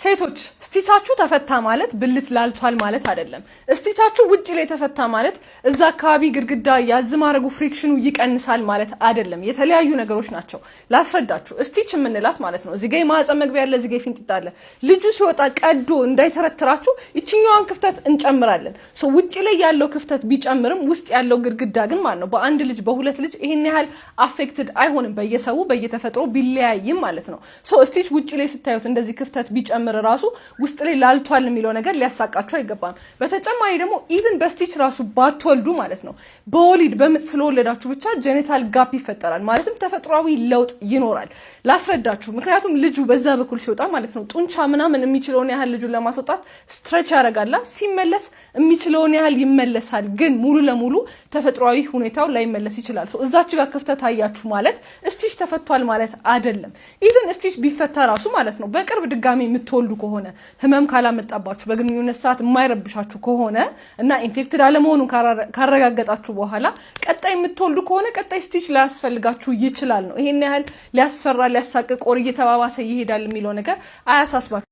ሴቶች ስቲቻችሁ ተፈታ ማለት ብልት ላልቷል ማለት አይደለም። ስቲቻችሁ ውጪ ላይ ተፈታ ማለት እዛ አካባቢ ግድግዳ ያዝ ማድረጉ ፍሪክሽኑ ይቀንሳል ማለት አይደለም። የተለያዩ ነገሮች ናቸው። ላስረዳችሁ። ስቲች የምንላት ማለት ነው እዚህ ጋር የማህፀን መግቢያ ያለ እዚህ ጋር ፊንጢጣ አለ። ልጁ ሲወጣ ቀዶ እንዳይተረትራችሁ እቺኛዋን ክፍተት እንጨምራለን። ሶ ውጪ ላይ ያለው ክፍተት ቢጨምርም ውስጥ ያለው ግድግዳ ግን ማለት ነው በአንድ ልጅ በሁለት ልጅ ይሄን ያህል አፌክትድ አይሆንም። በየሰው በየተፈጥሮ ቢለያይም ማለት ነው። ሶ ስቲች ውጪ ላይ ስታዩት እንደዚህ ክፍተት ቢጨምር ራሱ ውስጥ ላይ ላልቷል የሚለው ነገር ሊያሳቃችሁ አይገባም። በተጨማሪ ደግሞ ኢቭን በስቲች ራሱ ባትወልዱ ማለት ነው በወሊድ በምጥ ስለወለዳችሁ ብቻ ጄኒታል ጋፕ ይፈጠራል ማለትም ተፈጥሯዊ ለውጥ ይኖራል። ላስረዳችሁ። ምክንያቱም ልጁ በዛ በኩል ሲወጣ ማለት ነው ጡንቻ ምናምን የሚችለውን ያህል ልጁን ለማስወጣት ስትሬች ያደርጋላ። ሲመለስ የሚችለውን ያህል ይመለሳል። ግን ሙሉ ለሙሉ ተፈጥሯዊ ሁኔታው ላይመለስ ይችላል። ሶ እዛች ጋር ክፍተት አያችሁ ማለት ስቲች ተፈቷል ማለት አይደለም። ኢቭን ስቲች ቢፈታ ራሱ ማለት ነው በቅርብ ድጋሚ የምትወልዱ ከሆነ ህመም ካላመጣባችሁ በግንኙነት ሰዓት የማይረብሻችሁ ከሆነ እና ኢንፌክትድ አለመሆኑን ካረጋገጣችሁ በኋላ ቀጣይ የምትወልዱ ከሆነ ቀጣይ ስቲች ሊያስፈልጋችሁ ይችላል ነው። ይሄን ያህል ሊያስፈራ ሊያሳቅቅ ቆር እየተባባሰ ይሄዳል የሚለው ነገር አያሳስባችሁ።